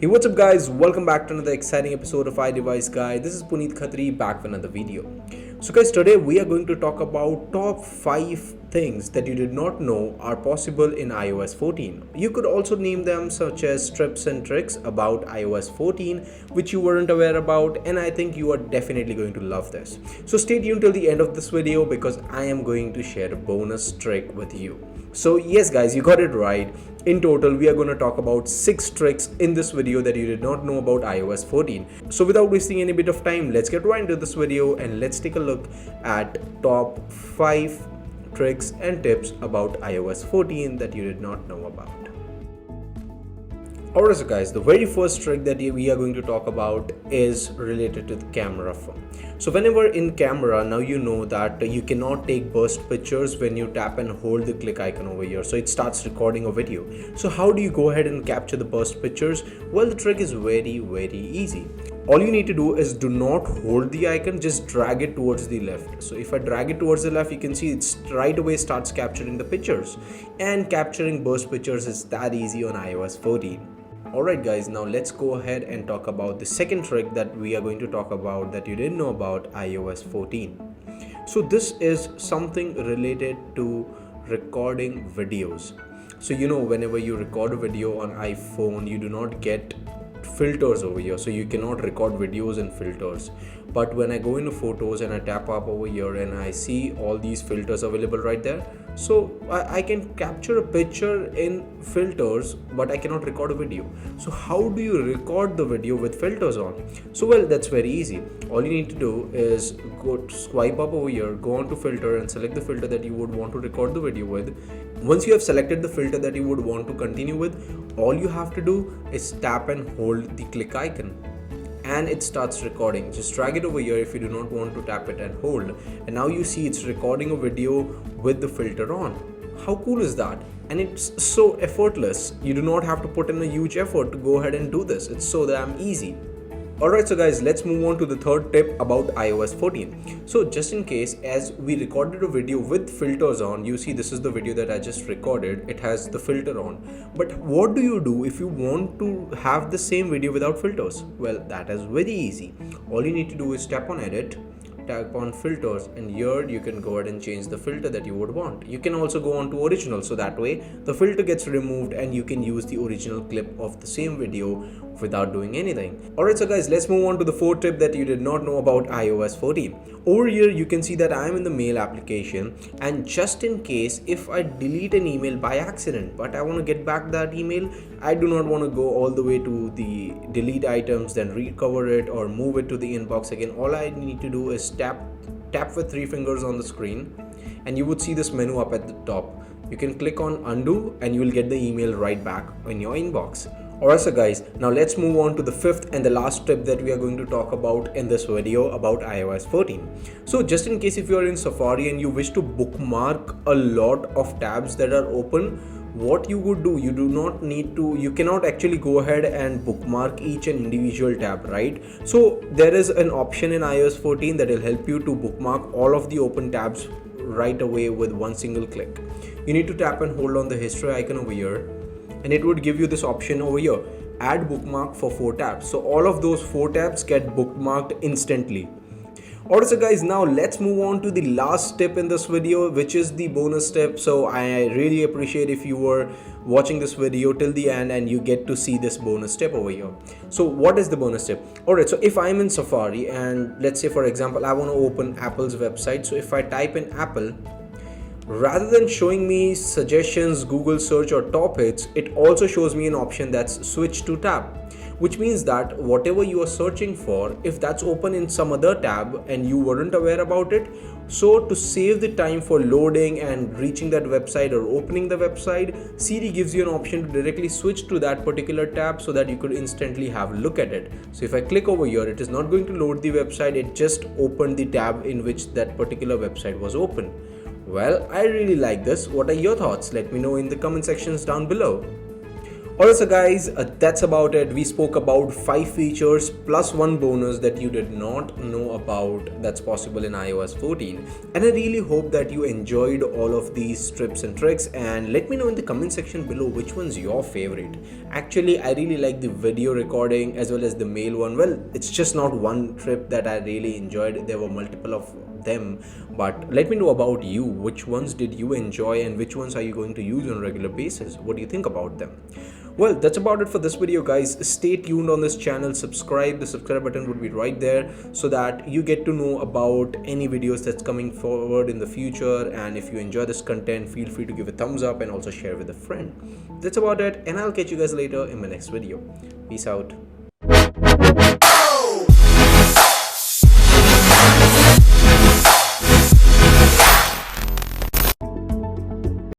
Hey, what's up guys, welcome back to another exciting episode of iDeviceGuide. This is Punit Khatri back with another video. So guys, today we are going to talk about top 5 things that you did not know are possible in iOS 14. You could also name them such as tips and tricks about iOS 14 which you weren't aware about, and I think you are definitely going to love this. So stay tuned till the end of this video because I am going to share a bonus trick with you. So yes guys, you got it right. In total, we are going to talk about 6 tricks in this video that you did not know about iOS 14. So without wasting any bit of time, let's get right into this video and let's take a look at top 5 tricks and tips about iOS 14 that you did not know about. Alright, so guys, the very first trick that we are going to talk about is related to the camera phone. So whenever in camera, now you know that you cannot take burst pictures when you tap and hold the click icon over here. So it starts recording a video. So how do you go ahead and capture the burst pictures? Well, the trick is very easy. All you need to do is do not hold the icon, just drag it towards the left. So if I drag it towards the left, you can see it's right away starts capturing the pictures. And capturing burst pictures is that easy on iOS 14. Alright guys, now let's go ahead and talk about the second trick that we are going to talk about that you didn't know about iOS 14. So this is something related to recording videos. So you know, whenever you record a video on iPhone, you do not get filters over here, so you cannot record videos in filters. But when I go into photos and I tap up over here and I see all these filters available right there, so I can capture a picture in filters, but I cannot record a video. So how do you record the video with filters on? So well, that's very easy. All you need to do is go to swipe up over here, go on to filter and select the filter that you would want to record the video with. Once you have selected the filter that you would want to continue with, all you have to do is tap and hold the click icon and it starts recording. Just drag it over here if you do not want to tap it and hold, and now you see it's recording a video with the filter on. How cool is that? And it's so effortless. You do not have to put in a huge effort to go ahead and do this. It's so damn easy. Alright, so guys, let's move on to the third tip about iOS 14. So just in case, as we recorded a video with filters on, you see this is the video that I just recorded. It has the filter on. But what do you do if you want to have the same video without filters? Well, that is very easy. All you need to do is tap on edit, tap on filters, and here you can go ahead and change the filter that you would want. You can also go on to original, so that way the filter gets removed and you can use the original clip of the same video without doing anything. Alright, so guys, let's move on to the fourth tip that you did not know about iOS 14. Over here you can see that I am in the mail application, and just in case if I delete an email by accident but I want to get back that email, I do not want to go all the way to the delete items, then recover it or move it to the inbox again. All I need to do is tap with 3 fingers on the screen and you would see this menu up at the top. You can click on undo and you will get the email right back in your inbox. Alright, so guys, now let's move on to the fifth and the last tip that we are going to talk about in this video about iOS 14. So just in case if you are in Safari and you wish to bookmark a lot of tabs that are open, what you would do, you cannot actually go ahead and bookmark each and individual tab, right? So there is an option in iOS 14 that will help you to bookmark all of the open tabs right away with one single click. You need to tap and hold on the history icon over here, and it would give you this option over here, add bookmark for 4 tabs. So all of those 4 tabs get bookmarked instantly. Alright, so guys, now let's move on to the last tip in this video, which is the bonus tip. So I really appreciate if you were watching this video till the end and you get to see this bonus tip over here. So what is the bonus tip? Alright, so if I'm in Safari and let's say for example I want to open Apple's website, so if I type in Apple, rather than showing me suggestions, Google search or top hits, it also shows me an option that's switch to tab, which means that whatever you are searching for, if that's open in some other tab and you weren't aware about it, so to save the time for loading and reaching that website or opening the website, Siri gives you an option to directly switch to that particular tab so that you could instantly have a look at it. So if I click over here, it is not going to load the website, it just opened the tab in which that particular website was open. Well, I really like this. What are your thoughts? Let me know in the comment sections down below. Alright, so guys, that's about it. We spoke about 5 features plus one bonus that you did not know about that's possible in iOS 14. And I really hope that you enjoyed all of these tips and tricks, and let me know in the comment section below which one's your favorite. Actually, I really like the video recording as well as the mail one. Well, it's just not one trip that I really enjoyed. There were multiple of them, but let me know about you. Which ones did you enjoy and which ones are you going to use on a regular basis? What do you think about them? Well, that's about it for this video, guys. Stay tuned on this channel. Subscribe. The subscribe button would be right there so that you get to know about any videos that's coming forward in the future. And if you enjoy this content, feel free to give a thumbs up and also share with a friend. That's about it, and I'll catch you guys later in my next video. Peace out.